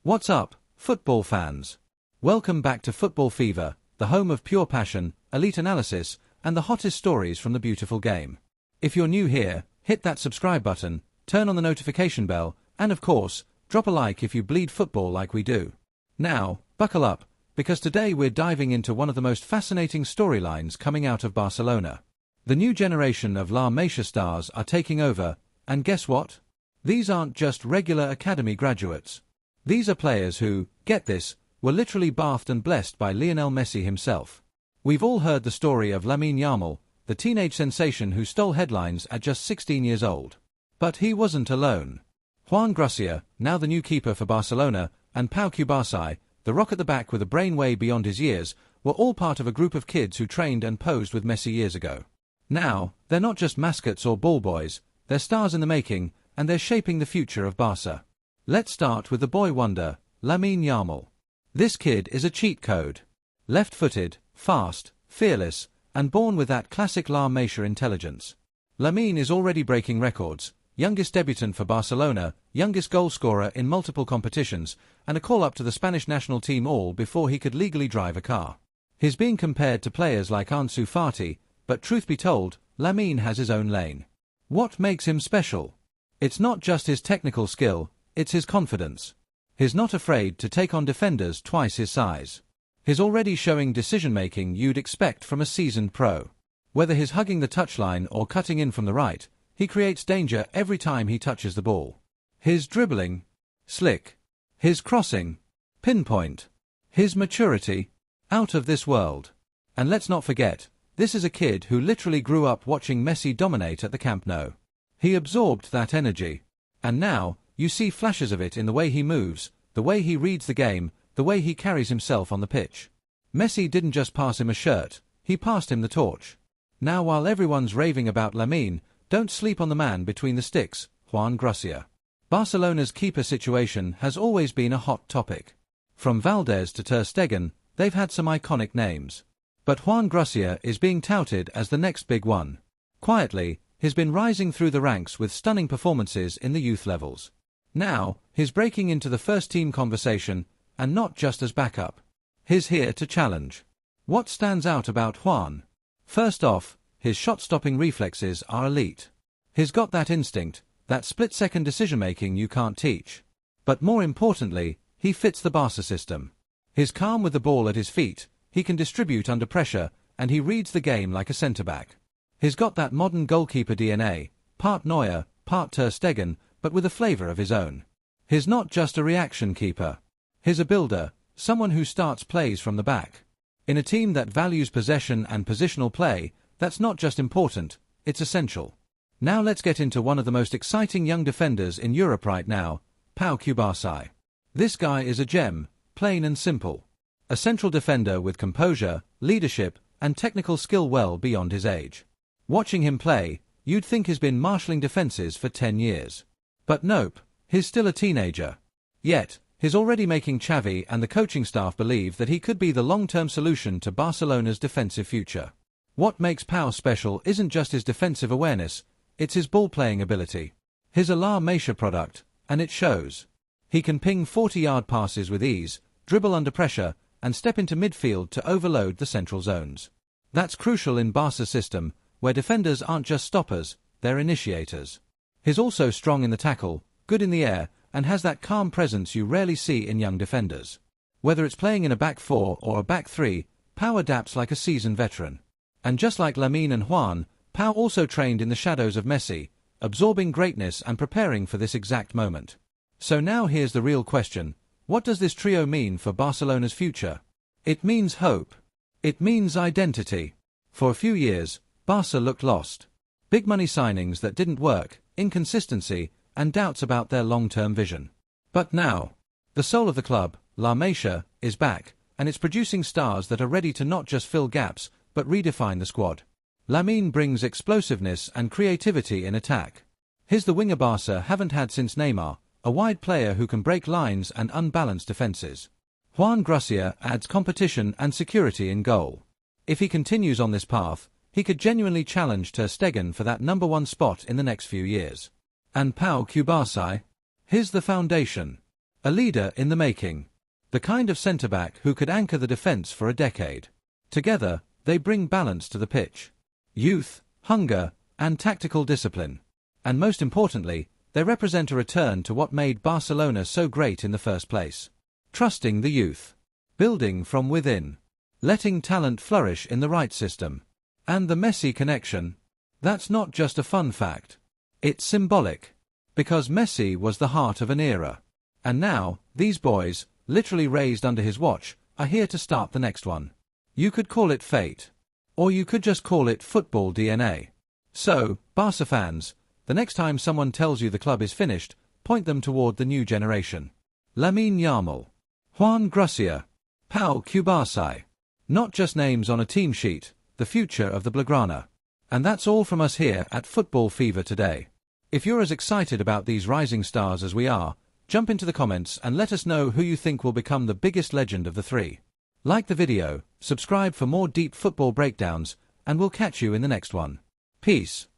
What's up, football fans? Welcome back to Football Fever, the home of pure passion, elite analysis, and the hottest stories from the beautiful game. If you're new here, hit that subscribe button, turn on the notification bell, and of course, drop a like if you bleed football like we do. Now, buckle up, because today we're diving into one of the most fascinating storylines coming out of Barcelona. The new generation of La Masia stars are taking over, and guess what? These aren't just regular academy graduates. These are players who, get this, were literally bathed and blessed by Lionel Messi himself. We've all heard the story of Lamine Yamal, the teenage sensation who stole headlines at just 16 years old. But he wasn't alone. Juan Gracia, now the new keeper for Barcelona, and Pau Cubarsí, the rock at the back with a brain way beyond his years, were all part of a group of kids who trained and posed with Messi years ago. Now, they're not just mascots or ball boys, they're stars in the making, and they're shaping the future of Barça. Let's start with the boy wonder, Lamine Yamal. This kid is a cheat code. Left-footed, fast, fearless, and born with that classic La Masia intelligence. Lamine is already breaking records, youngest debutant for Barcelona, youngest goalscorer in multiple competitions, and a call-up to the Spanish national team all before he could legally drive a car. He's being compared to players like Ansu Fati, but truth be told, Lamine has his own lane. What makes him special? It's not just his technical skill, it's his confidence. He's not afraid to take on defenders twice his size. He's already showing decision-making you'd expect from a seasoned pro. Whether he's hugging the touchline or cutting in from the right, he creates danger every time he touches the ball. His dribbling, slick. His crossing, pinpoint. His maturity, out of this world. And let's not forget, this is a kid who literally grew up watching Messi dominate at the Camp Nou. He absorbed that energy. And now, you see flashes of it in the way he moves, the way he reads the game, the way he carries himself on the pitch. Messi didn't just pass him a shirt, he passed him the torch. Now while everyone's raving about Lamine, don't sleep on the man between the sticks, Juan Gracia. Barcelona's keeper situation has always been a hot topic. From Valdés to Ter Stegen, they've had some iconic names. But Juan Gracia is being touted as the next big one. Quietly, he's been rising through the ranks with stunning performances in the youth levels. Now, he's breaking into the first-team conversation, and not just as backup. He's here to challenge. What stands out about Juan? First off, his shot-stopping reflexes are elite. He's got that instinct, that split-second decision-making you can't teach. But more importantly, he fits the Barça system. He's calm with the ball at his feet, he can distribute under pressure, and he reads the game like a centre-back. He's got that modern goalkeeper DNA, part Neuer, part Ter Stegen, but with a flavour of his own. He's not just a reaction keeper. He's a builder, someone who starts plays from the back. In a team that values possession and positional play, that's not just important, it's essential. Now let's get into one of the most exciting young defenders in Europe right now, Pau Cubarsí. This guy is a gem, plain and simple. A central defender with composure, leadership, and technical skill well beyond his age. Watching him play, you'd think he's been marshalling defenses for 10 years. But nope, he's still a teenager. Yet, he's already making Xavi and the coaching staff believe that he could be the long-term solution to Barcelona's defensive future. What makes Pau special isn't just his defensive awareness, it's his ball-playing ability. He's a La Masia product, and it shows. He can ping 40-yard passes with ease, dribble under pressure, and step into midfield to overload the central zones. That's crucial in Barca's system, where defenders aren't just stoppers, they're initiators. He's also strong in the tackle, good in the air, and has that calm presence you rarely see in young defenders. Whether it's playing in a back four or a back three, Pau adapts like a seasoned veteran. And just like Lamine and Juan, Pau also trained in the shadows of Messi, absorbing greatness and preparing for this exact moment. So now here's the real question, what does this trio mean for Barcelona's future? It means hope. It means identity. For a few years, Barca looked lost. Big money signings that didn't work, inconsistency, and doubts about their long-term vision. But now, the soul of the club, La Masia, is back, and it's producing stars that are ready to not just fill gaps, but redefine the squad. Lamine brings explosiveness and creativity in attack. He's the winger Barca haven't had since Neymar, a wide player who can break lines and unbalance defenses. Juan Gracia adds competition and security in goal. If he continues on this path, he could genuinely challenge Ter Stegen for that #1 spot in the next few years. And Pau Cubarsí? Here's the foundation. A leader in the making. The kind of centre-back who could anchor the defence for a decade. Together, they bring balance to the pitch. Youth, hunger, and tactical discipline. And most importantly, they represent a return to what made Barcelona so great in the first place. Trusting the youth. Building from within. Letting talent flourish in the right system. And the Messi connection. That's not just a fun fact. It's symbolic. Because Messi was the heart of an era. And now, these boys, literally raised under his watch, are here to start the next one. You could call it fate. Or you could just call it football DNA. So, Barca fans, the next time someone tells you the club is finished, point them toward the new generation. Lamine Yamal. Juan Gracia. Pau Cubarsí. Not just names on a team sheet, the future of the Blaugrana. And that's all from us here at Football Fever today. If you're as excited about these rising stars as we are, jump into the comments and let us know who you think will become the biggest legend of the three. Like the video, subscribe for more deep football breakdowns, and we'll catch you in the next one. Peace.